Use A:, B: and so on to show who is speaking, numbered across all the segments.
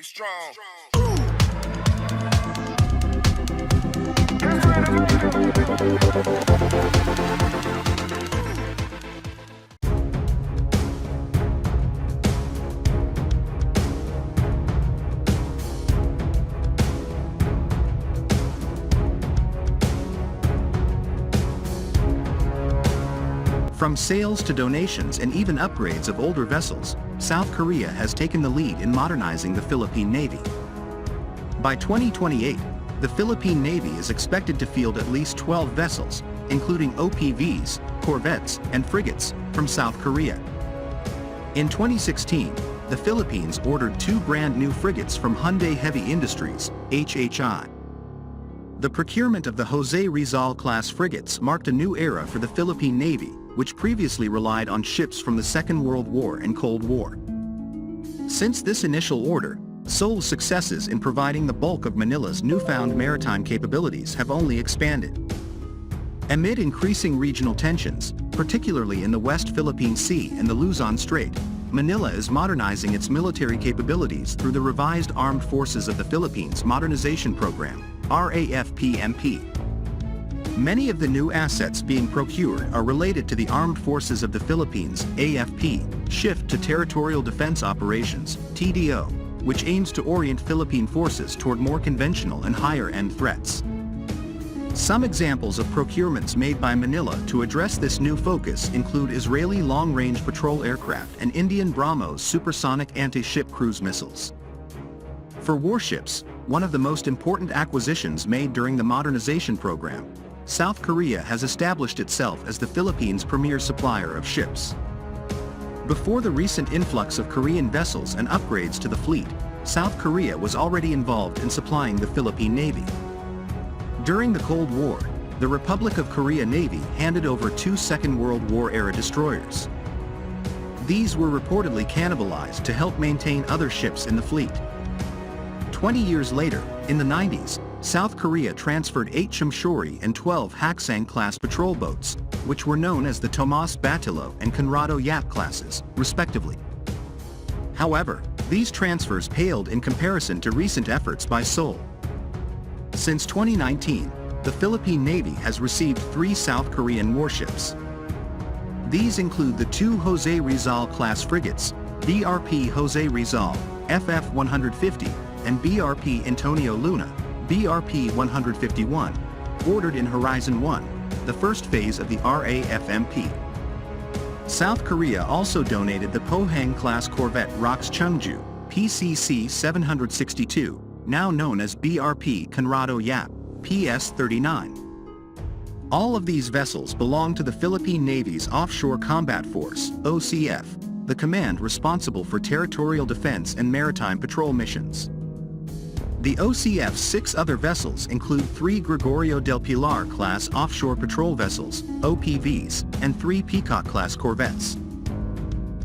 A: strong.
B: From sales to donations and even upgrades of older vessels, South Korea has taken the lead in modernizing the Philippine Navy. By 2028, the Philippine Navy is expected to field at least 12 vessels, including OPVs, corvettes, and frigates, from South Korea. In 2016, the Philippines ordered 2 brand new frigates from Hyundai Heavy Industries, HHI. The procurement of the Jose Rizal-class frigates marked a new era for the Philippine Navy, which previously relied on ships from the Second World War and Cold War. Since this initial order, Seoul's successes in providing the bulk of Manila's newfound maritime capabilities have only expanded. Amid increasing regional tensions, particularly in the West Philippine Sea and the Luzon Strait, Manila is modernizing its military capabilities through the revised Armed Forces of the Philippines Modernization Program, RAFP-MP. Many of the new assets being procured are related to the Armed Forces of the Philippines, AFP, Shift to Territorial Defense Operations, TDO, which aims to orient Philippine forces toward more conventional and higher-end threats. Some examples of procurements made by Manila to address this new focus include Israeli long-range patrol aircraft and Indian BrahMos supersonic anti-ship cruise missiles. For warships, one of the most important acquisitions made during the modernization program, South Korea has established itself as the Philippines' premier supplier of ships. Before the recent influx of Korean vessels and upgrades to the fleet, South Korea was already involved in supplying the Philippine Navy. During the Cold War, the Republic of Korea Navy handed over 2 Second World War-era destroyers. These were reportedly cannibalized to help maintain other ships in the fleet. 20 years later, in the 90s, South Korea transferred 8 Chumshori and 12 Haksang-class patrol boats, which were known as the Tomas Batilo and Conrado Yap classes, respectively. However, these transfers paled in comparison to recent efforts by Seoul. Since 2019, the Philippine Navy has received 3 South Korean warships. These include the 2 Jose Rizal-class frigates, BRP Jose Rizal, FF-150, and BRP Antonio Luna, BRP 151, ordered in Horizon 1, the first phase of the RAFMP. South Korea also donated the Pohang-class corvette ROX Chungju, PCC 762, now known as BRP Conrado Yap, PS-39. All of these vessels belong to the Philippine Navy's Offshore Combat Force, OCF, the command responsible for territorial defense and maritime patrol missions. The OCF's 6 other vessels include 3 Gregorio del Pilar-class offshore patrol vessels, OPVs, and 3 Peacock-class corvettes.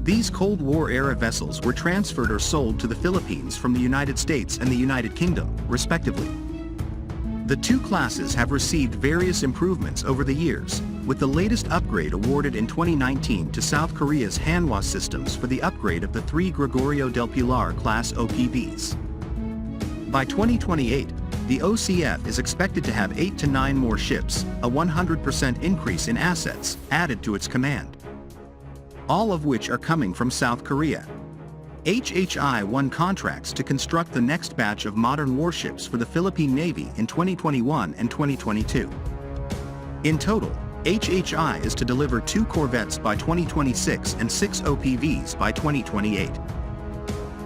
B: These Cold War-era vessels were transferred or sold to the Philippines from the United States and the United Kingdom, respectively. The 2 classes have received various improvements over the years, with the latest upgrade awarded in 2019 to South Korea's Hanwha Systems for the upgrade of the 3 Gregorio del Pilar-class OPVs. By 2028, the OCF is expected to have 8 to 9 more ships, a 100% increase in assets, added to its command. All of which are coming from South Korea. HHI won contracts to construct the next batch of modern warships for the Philippine Navy in 2021 and 2022. In total, HHI is to deliver 2 corvettes by 2026 and 6 OPVs by 2028.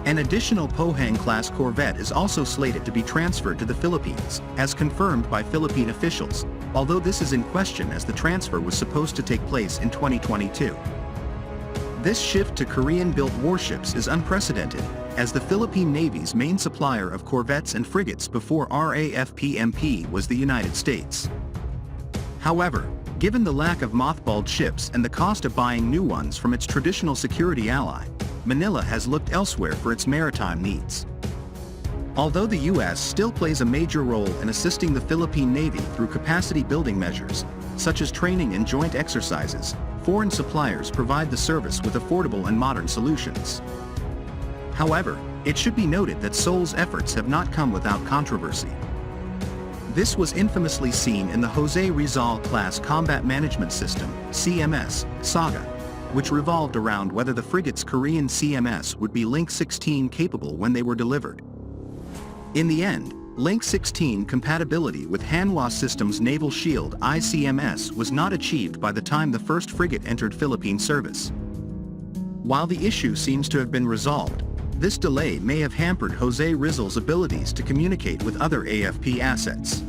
B: An additional Pohang-class corvette is also slated to be transferred to the Philippines, as confirmed by Philippine officials, although this is in question as the transfer was supposed to take place in 2022. This shift to Korean-built warships is unprecedented, as the Philippine Navy's main supplier of corvettes and frigates before RAFP-MP was the United States. However, given the lack of mothballed ships and the cost of buying new ones from its traditional security ally, Manila has looked elsewhere for its maritime needs. Although the U.S. still plays a major role in assisting the Philippine Navy through capacity-building measures, such as training and joint exercises, foreign suppliers provide the service with affordable and modern solutions. However, It should be noted that Seoul's efforts have not come without controversy. This was infamously seen in the Jose Rizal-class Combat Management System (CMS) saga, which revolved around whether the frigate's Korean CMS would be Link 16 capable when they were delivered. In the end, Link 16 compatibility with Hanwha Systems' Naval Shield ICMS was not achieved by the time the first frigate entered Philippine service. While the issue seems to have been resolved, this delay may have hampered Jose Rizal's abilities to communicate with other AFP assets.